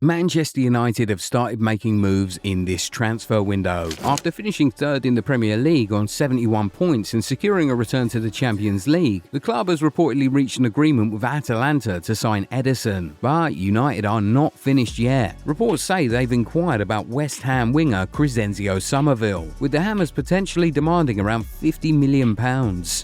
Manchester United have started making moves in this transfer window. After finishing third in the Premier League on 71 points and securing a return to the Champions League, the club has reportedly reached an agreement with Atalanta to sign Edison. But United are not finished yet. Reports say they've inquired about West Ham winger Crysencio Summerville, with the Hammers potentially demanding around £50 million.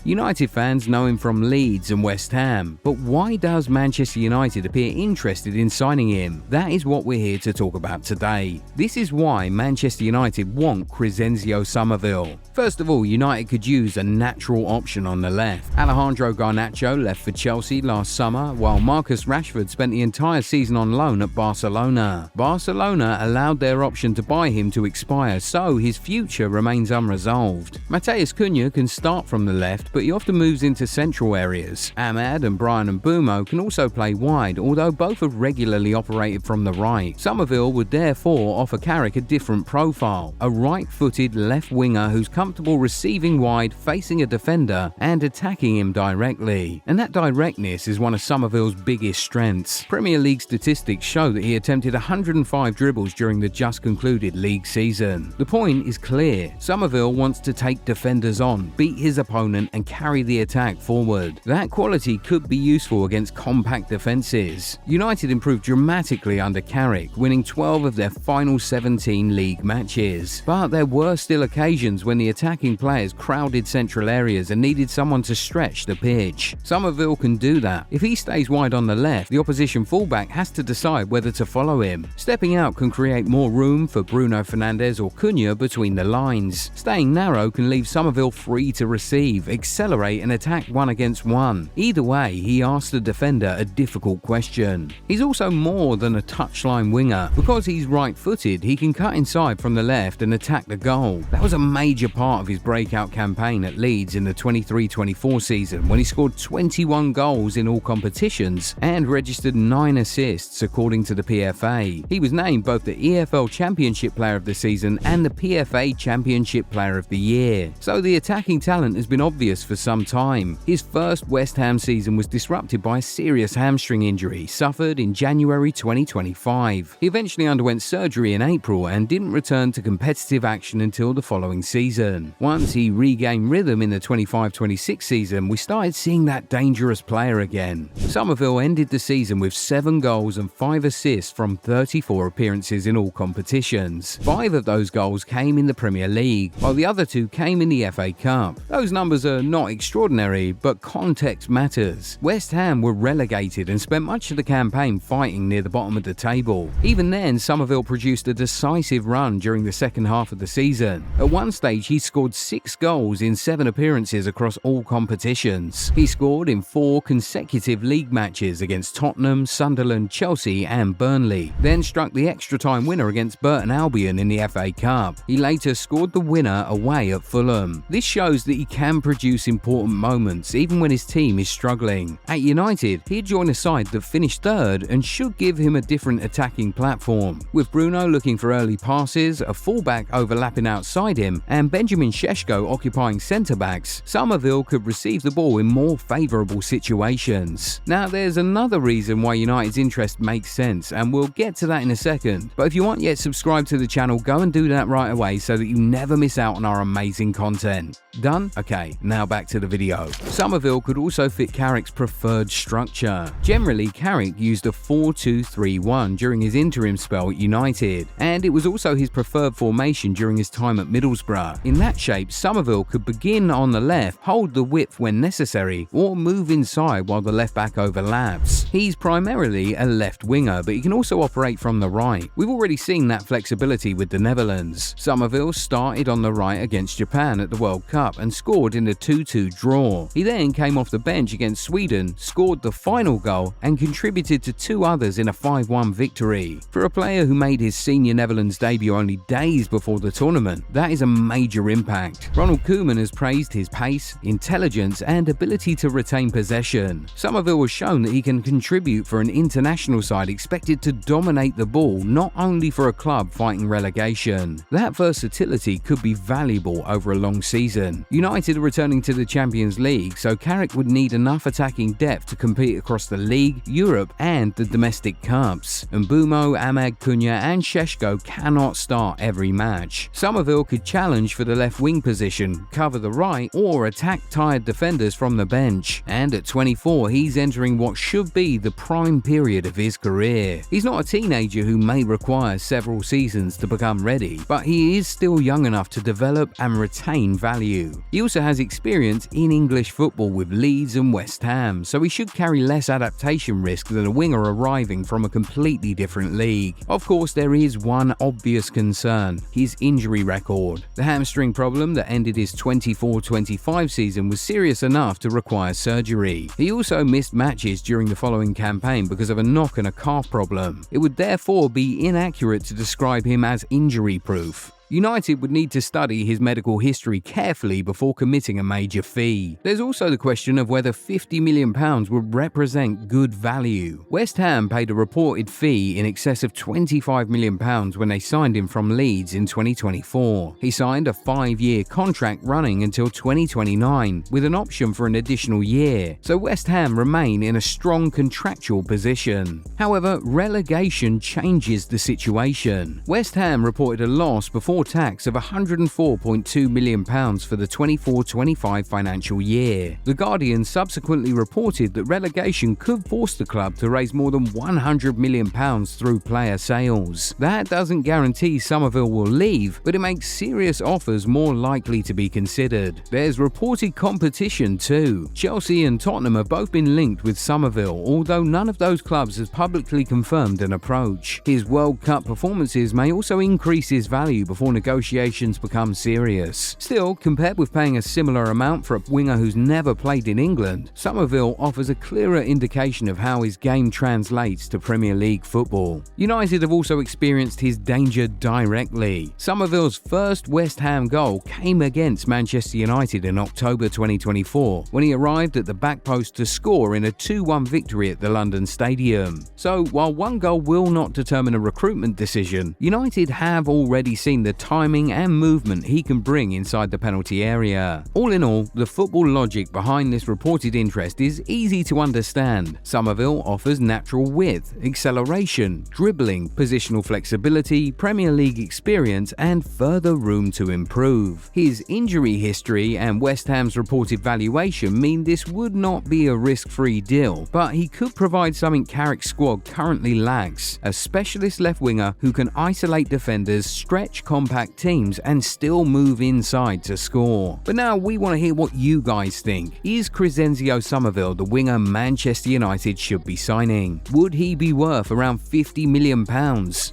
United fans know him from Leeds and West Ham, but why does Manchester United appear interested in signing him? That is what we're here to talk about today. This is why Manchester United want Crysencio Summerville. First of all, United could use a natural option on the left. Alejandro Garnacho left for Chelsea last summer, while Marcus Rashford spent the entire season on loan at Barcelona. Barcelona allowed their option to buy him to expire, so his future remains unresolved. Matheus Cunha can start from the left, but he often moves into central areas. Ahmad and Brian Mbeumo can also play wide, although both have regularly operated from the right. Summerville would therefore offer Carrick a different profile, a right-footed left winger who's comfortable receiving wide, facing a defender and attacking him directly. And that directness is one of Summerville's biggest strengths. Premier League statistics show that he attempted 105 dribbles during the just concluded league season. The point is clear. Summerville wants to take defenders on, beat his opponent and carry the attack forward. That quality could be useful against compact defences. United improved dramatically under Carrick, winning 12 of their final 17 league matches. But there were still occasions when the attacking players crowded central areas and needed someone to stretch the pitch. Summerville can do that. If he stays wide on the left, the opposition fullback has to decide whether to follow him. Stepping out can create more room for Bruno Fernandes or Cunha between the lines. Staying narrow can leave Summerville free to receive, accelerate and attack one against one. Either way, he asks the defender a difficult question. He's also more than a touchline winger. Because he's right-footed, he can cut inside from the left and attack the goal. That was a major part of his breakout campaign at Leeds in the 23-24 season, when he scored 21 goals in all competitions and registered 9 assists according to the PFA. He was named both the EFL Championship Player of the Season and the PFA Championship Player of the Year. So the attacking talent has been obvious for some time. His first West Ham season was disrupted by a serious hamstring injury suffered in January 2025. He eventually underwent surgery in April and didn't return to competitive action until the following season. Once he regained rhythm in the 25-26 season, we started seeing that dangerous player again. Summerville ended the season with 7 goals and 5 assists from 34 appearances in all competitions. 5 of those goals came in the Premier League, while the other 2 came in the FA Cup. Those numbers are not extraordinary, but context matters. West Ham were relegated and spent much of the campaign fighting near the bottom of the table. Even then, Summerville produced a decisive run during the second half of the season. At one stage, he scored 6 goals in 7 appearances across all competitions. He scored in 4 consecutive league matches against Tottenham, Sunderland, Chelsea and Burnley, then struck the extra-time winner against Burton Albion in the FA Cup. He later scored the winner away at Fulham. This shows that he can produce important moments even when his team is struggling. At United, he'd join a side that finished third and should give him a different attacking platform. With Bruno looking for early passes, a fullback overlapping outside him, and Benjamin Šeško occupying centre-backs, Summerville could receive the ball in more favourable situations. Now, there's another reason why United's interest makes sense, and we'll get to that in a second. But if you aren't yet subscribed to the channel, go and do that right away so that you never miss out on our amazing content. Done? Okay, now back to the video. Summerville could also fit Carrick's preferred structure. Generally, Carrick used a 4-2-3-1 during his interim spell at United, and it was also his preferred formation during his time at Middlesbrough. In that shape, Summerville could begin on the left, hold the width when necessary, or move inside while the left back overlaps. He's primarily a left winger, but he can also operate from the right. We've already seen that flexibility with the Netherlands. Summerville started on the right against Japan at the World Cup and scored in the 2-2 draw. He then came off the bench against Sweden, scored the final goal and contributed to 2 others in a 5-1 victory. For a player who made his senior Netherlands debut only days before the tournament, that is a major impact. Ronald Koeman has praised his pace, intelligence and ability to retain possession. Summerville has shown that he can contribute for an international side expected to dominate the ball, not only for a club fighting relegation. That versatility could be valuable over a long season. United are returning to the Champions League, so Carrick would need enough attacking depth to compete across the league, Europe and the domestic cups. players. Mbumo, Ahmed Cunha and Šeško cannot start every match. Summerville could challenge for the left wing position, cover the right, or attack tired defenders from the bench. And at 24, he's entering what should be the prime period of his career. He's not a teenager who may require several seasons to become ready, but he is still young enough to develop and retain value. He also has experience in English football with Leeds and West Ham, so he should carry less adaptation risk than a winger arriving from a completely different league. Of course, there is one obvious concern: his injury record. The hamstring problem that ended his 24-25 season was serious enough to require surgery. He also missed matches during the following campaign because of a knock and a calf problem. It would therefore be inaccurate to describe him as injury-proof. United would need to study his medical history carefully before committing a major fee. There's also the question of whether £50 million would represent good value. West Ham paid a reported fee in excess of £25 million when they signed him from Leeds in 2024. He signed a 5-year contract running until 2029, with an option for an additional year, so West Ham remain in a strong contractual position. However, relegation changes the situation. West Ham reported a loss before tax of £104.2 million for the 24-25 financial year. The Guardian subsequently reported that relegation could force the club to raise more than £100 million through player sales. That doesn't guarantee Summerville will leave, but it makes serious offers more likely to be considered. There's reported competition too. Chelsea and Tottenham have both been linked with Summerville, although none of those clubs has publicly confirmed an approach. His World Cup performances may also increase his value before negotiations become serious. Still, compared with paying a similar amount for a winger who's never played in England, Summerville offers a clearer indication of how his game translates to Premier League football. United have also experienced his danger directly. Summerville's first West Ham goal came against Manchester United in October 2024, when he arrived at the back post to score in a 2-1 victory at the London Stadium. So, while one goal will not determine a recruitment decision, United have already seen the timing and movement he can bring inside the penalty area. All in all, the football logic behind this reported interest is easy to understand. Summerville offers natural width, acceleration, dribbling, positional flexibility, Premier League experience, and further room to improve. His injury history and West Ham's reported valuation mean this would not be a risk-free deal, but he could provide something Carrick's squad currently lacks: a specialist left winger who can isolate defenders, stretch compact teams, and still move inside to score. But now we want to hear what you guys think. Is Crysencio Summerville the winger Manchester United should be signing? Would he be worth around £50 million?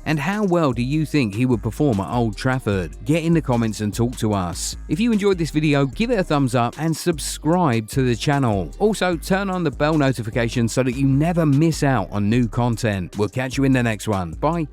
And how well do you think he would perform at Old Trafford? Get in the comments and talk to us. If you enjoyed this video, give it a thumbs up and subscribe to the channel. Also, turn on the bell notification so that you never miss out on new content. We'll catch you in the next one. Bye.